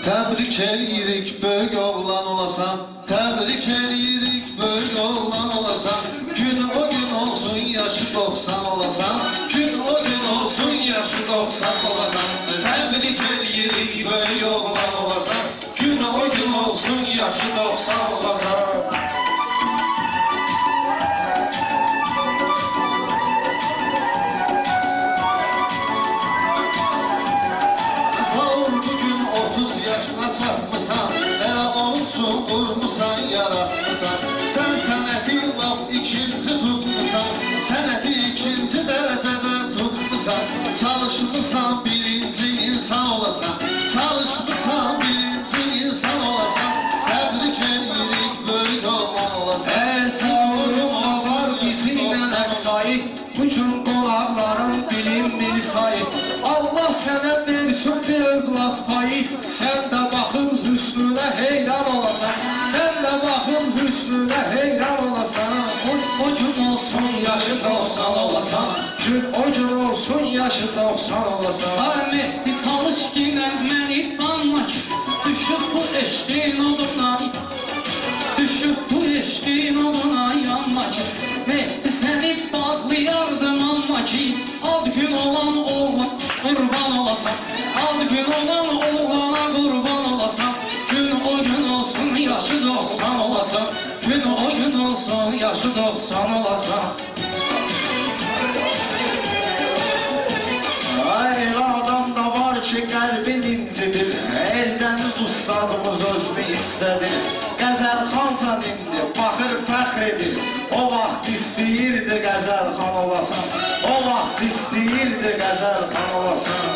Təbrik eləyirik, böyük oğlan olasan. Təbrik eləyirik, böyük oğlan olasan. Gün o gün olsun, yaşı 90 olasan. Gün o gün olsun, yaşı 90 olasan. Təbrik eləyirik, böyük oğlan olasan. Gün o gün olsun, yaşı 90 olasan. Çarpmışsan, onun üçün qurmuşsan, yaratmışsan. Sən sənəti laf ikinci tutmuşsan, sənəti ikinci dərəcədə tutmuşsan. Çalışmışsan, birinci insan olasan. Çalışmışsan, birinci insan olasan. Təbrik edirik, böyük oğlan olasan. Sağolun var bizimlə əksayı, bütün qonaqların bilinmir sayı. Allah sənə versin bir övlad payı, sən də baxın hüsnünə heyran olasan. Sən də baxın hüsnünə heyran olasan. O gün olsun, yaşı 90 olasan. Gün o gün olsun, yaşı 90 olasan. Ay Mehdi çalış ki, mən itbanma ki, düşüb bu eşqin oduna, düşüb bu eşqin oduna yanma ki. Mehdi səni bağlayardım amma ki, ad gün olan oğlan qurban olasan. Ad gün olan oğlana qurban olasan. Gün o gün olsun, yaşı 90 olasan. Gün o gün olsun, yaşı 90 olasan. Ay adam da var ki, qəlbin incidir, Eldəniz ustadımız özünü istədir. Qəzəlxan sən indi baxır fəxr edir, o vaxt istəyirdi Qəzəlxan olasan. O vaxt istəyirdi Qəzəlxan olasan.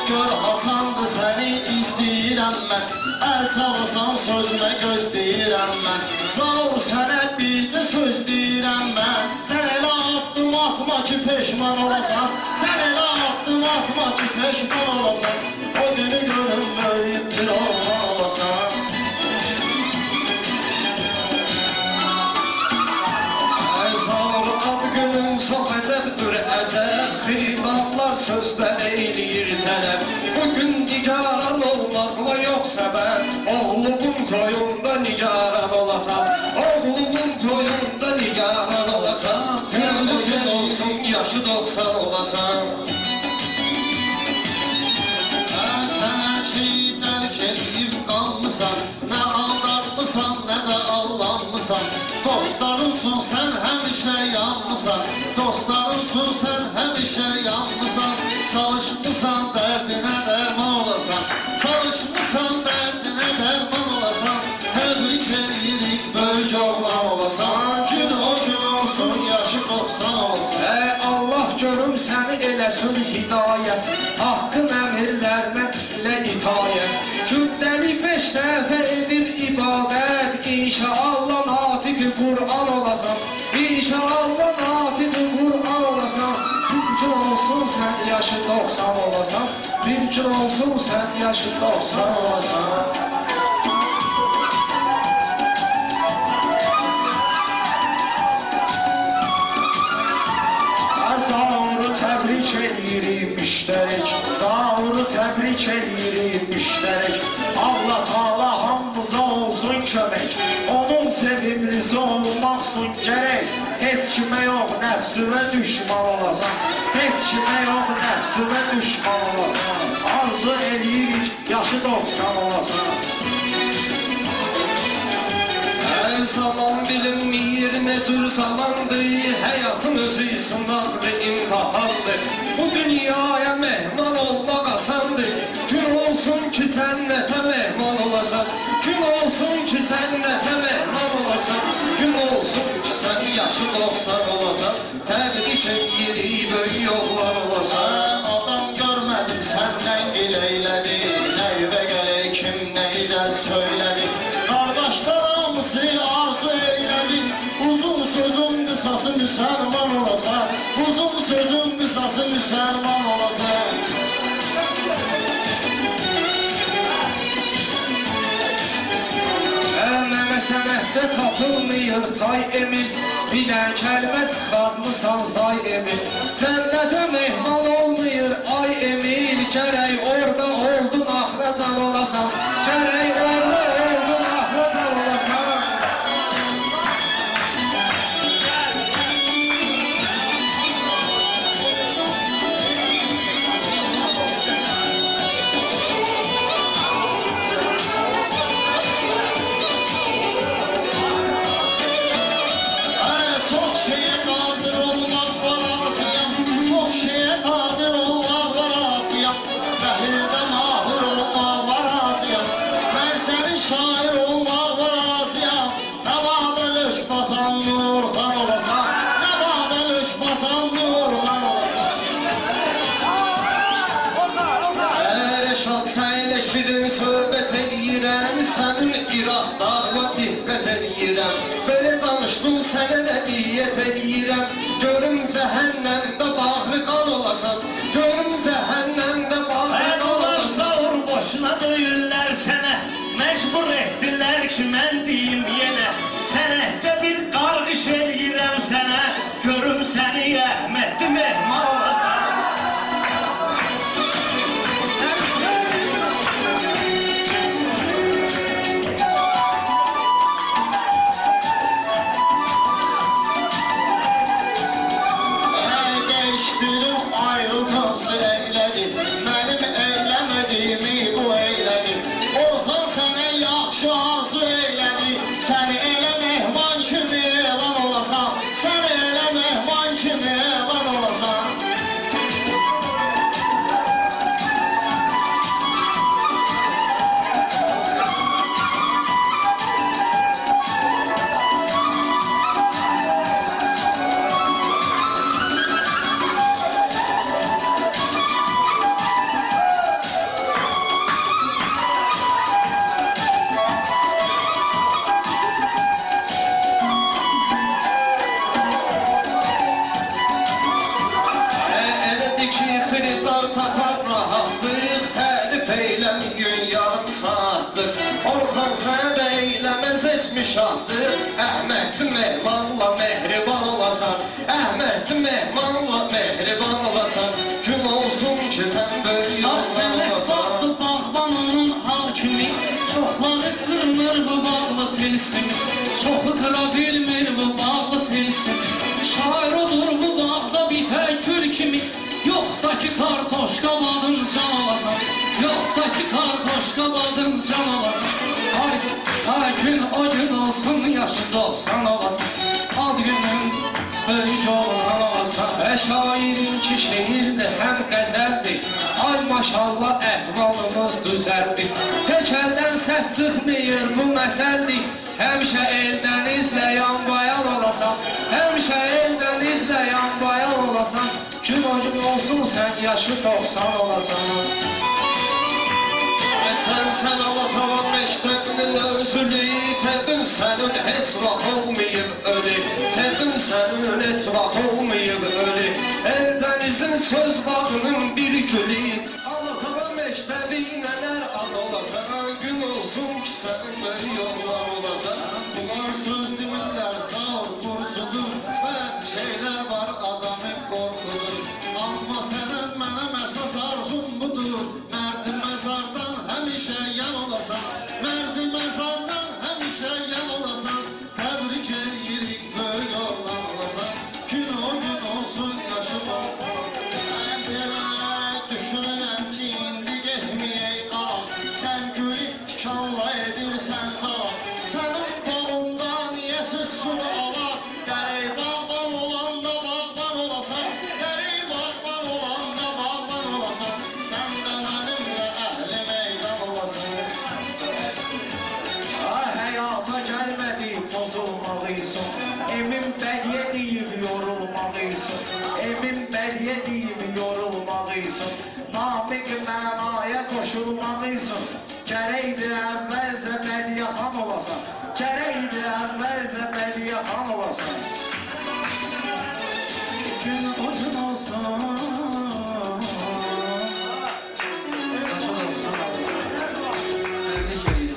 Gör Hasandır səni istəyirəm mən, əl çalasan sözünə göz deyirəm mən. Sağ ol sənə bircə söz deyirəm mən. Sən elə addım atma ki peşman olasan. Sən elə addım atma ki peşman olasan. O günü görüm böyük bir oğlan olasan. Sağ ol ad günün çox əcəbdir əcəb, xitablar sözdə eyləyir tələb. Bugün nigaran olmaqla yox səbəb, oğlumun toyunda nigaran olasan. Oğlumun toyunda nigaran olasan. Təbrik olsun, yaşı 90 olasan. Sən hər şeyi dərk edib qalmışsan, nə aldatmışsan, nə də allanmışsan. Dostlar üçün sən həmişə yanmışsan, dostlar üçün sən həmişə yanmışsan. Çalışmışsan, dərdinə dərman olasan. Çalışmışsan, dərdinə dərman olasan. Təbrik edirik, böyük oğlan olasan. Gün o gün olsun, yaşı 90 olasan. Allah görüm səni eləsin hidayət, haqqın əmirlərinə ilə itayət. Gündəlik 5 dəfə edir ibadət, İnşallah natiq-i Qur'an olasan. İnşallah natiq-i Qur'an olasan. Bir gün olsun sən yaşı 90 olasan. Bir gün olsun sən yaşı 90 olasan. Təbrik edirik müştərək, Zauru təbrik edirik müştərək. Allah Taala hamımıza olsun kömək, onun sevimlisi olmaqsın gərək. Heç kimə yox nəfsüvə düşman olasan, heç kimə yox nəfsüvə düşman olasan. Arzu edirik, yaşı 90 olasan. Hər zaman bilinmir nə cür zamandır, həyatın özü sınaqdır, imtihandır. Bu dünyaya mehman olmaq asandır, gün olsun ki cənnətə mehman olasan. Gün olsun ki cənnətə mehman olasan. Gün olsun ki sən yaşı 90 olasan. Təbrik edirik, böyük oğlan olasan. Adam görmədim səndən giləylədi, nəyvə gələk kim nəydən söylədi. Qardaşlarımızı arzu eylədi, uzun sözün qısası müsəlman olasan. Uzun sözün qısası müsəlman olasan. Mənə sənətdə tapılmıyor tay emin, bilən kəlmə çıxartmısan say emin. Cənnətə mehman olmuyor ay emir, gərək orada oldun axıra can olasan. olasan. Gərək oğlum axırcan olasan. Şirin söhbət eləyirəm, sənin iradlarına diqqət eləyirəm. Belə danışdın, sənə də niyyət eləyirəm. Görüm cəhənnəmdə bağrı qan olasan, görüm cəhənnəmdə bağrı qan olasan. Sağır boşuna döyürlər sənə, məcbur etdilər ki, mən deyim yenə. Sənətdə bir qarqış eləyirəm sənə, görüm səni Əhmədli mehman olasan. Tapar rahatlıq, tərif eyləmiyin yarım saatdır. Orxan sənə eyləməz etmiş addır. Əhmədli mehmanla mehriban olasan, Əhmədli mehmanla mehriban olasan. Gün olsun ki, sən böyük yoldan olasan. Baxdı bağbanının hakimi, çoxları qırmır bu bağlı tilsim, çoxu qıra bilmir bu bağlı tilsim. Şair odur bu bağda bitər gül kimi, yoxsa ki kartoşka badın can alasan, yoxsa ki kartoşka badın can alasan. Ay gün o gün olsun yaşı 90 olasan, ad günün böyük olan olasan. Şairin ki şeirdir həm qəzəldir, ay maşallah əhvalımız düzəldir. Tək əldən səhv çıxmayır bu məsəldir, həmişə eldən izləyən bayan olasan, həmişə eldən izləyən bayan olasan. Gün o gün olsun sən yaşı 90 olasan. Sən Alatava məktəbinin özülü, təqdim sənin heç vaxt olmayıb ölü, təqdim sənin heç vaxt olmayıb ölü. Eldənizin söz bağının bir gülü, Alatava məktəbi nələr an olasan. Gün olsun ki, sənin böyük yollar olasan. Bunlar söz demirlər, sağır burcudur, bəzi şeylər var adamın qorxudur. Amma sənin mənəm əsas arzum budur, mərdi məzardan həmişə yan olasan, mərdi məzardan həmişə yan olasan. Təbrik edirik, böyük oğlan olasan, gün o gün olsun yaşı var. Mən belə düşünürəm ki, indi getməyək qal, sən gülü tikanla edirsən çal. Sənin bağında niyə çıxsın ala, gərək bağban olanda bağban olasan, gərək bağban olanda bağban olasan. Sən də mənimlə əhli meydan olasan. Həyata gəlmədi pozulmalıysan, emin bədiyə deyib yorulmalıysan, emin bədiyə deyib yorulmalıysan. Namiq mənaya qoşulmalıysan, gərəkdir əvvəlcə bədiyə xan olasan, gərəkdir əvvəlcə bədiyə xan olasan. Gün o gün olsun yaşı 90 olasan. Ne şeiri?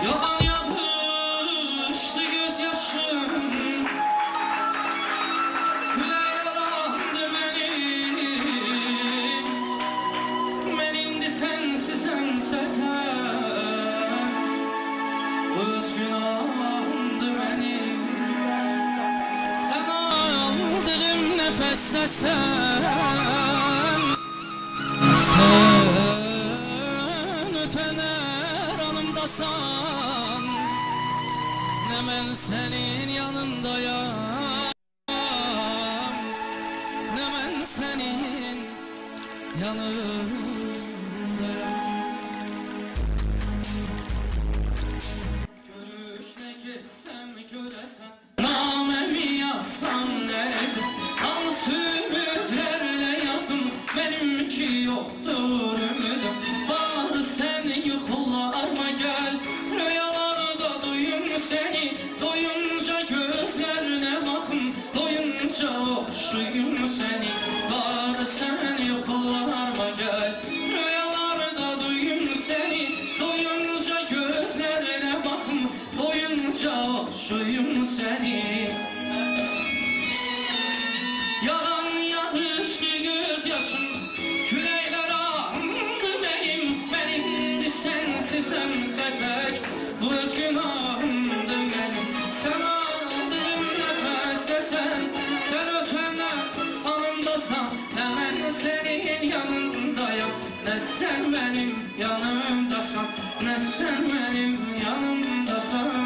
Yalan yapıştı gözyaşım, nefeslesen sen ötener anımdasan ne ben senin yanındayam ne ben senin yanındayam. Görüşle gitsem göresen namemi yazsam neydi? Hansı ümitlerle yazım benimki yoktur ümidim. Var seni yıkılarma gel rüyalarda duyum seni. Doyunca gözlerine bakım doyunca okşuyum seni. Var seni yıkılarma gel rüyalarda duyum seni. Doyunca gözlerine bakım doyunca okşuyum seni. Yalan yanlıştı gözyaşım küleyler andı benimdi sensizem sepek bu öz günahımdı benim. Sen aldığım nefeste sen ötene anımdasan ne ben senin yanındayım ne sen benim yanımdasan ne sen benim yanımdasan.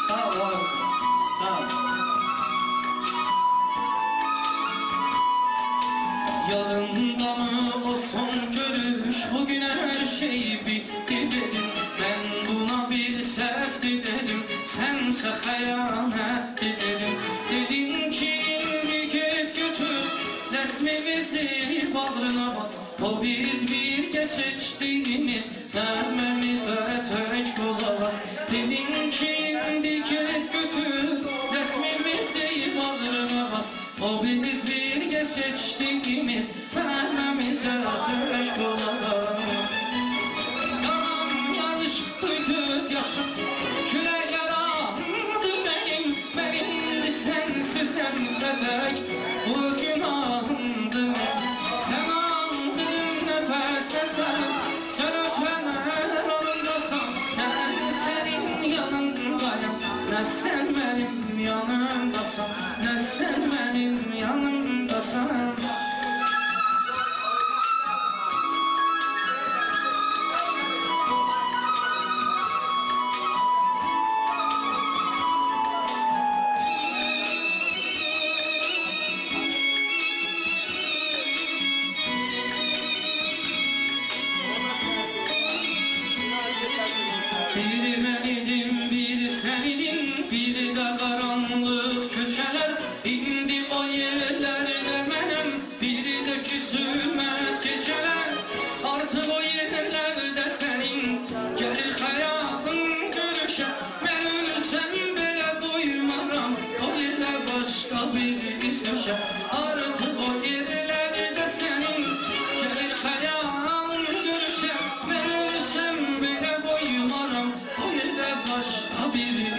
Sağ ol, sağ ol. Yanımda mı o son görüş bugün her şey bitti dedim. Ben buna bir sefti dedim sense hayanet dedim. Dedin ki indi git götür resmimizi bağrına bas. O biz bir geçiştiğimiz vermemize tek bulamaz. Dedin ki indi git götür resmimizi bağrına bas. O biz bir geçiştiğimiz vermemize tek bulamaz. Yalan yanlış göz yaşım küleyler andı benimdi sensizem sepek bu öz günahımdı. Sen aldığım nefeste sen ötener anımdasan ne senin yanındayım ne sen benim yanımdasan ne sen benim yanımdasan. Biri ben idim, biri sen idin, biri de karanlık köşeler. İndi o yerlerde menem, biri de küsülmez geceler. Artık o yerlerde senin gelir hayalın görüşe. Ben ölürsem bile duymaram, o yere başka bir iz düşer. Artık o yerlerde senin gelir hayalın görüşe. Ben ölürsem bile duymaram, o yere başka bir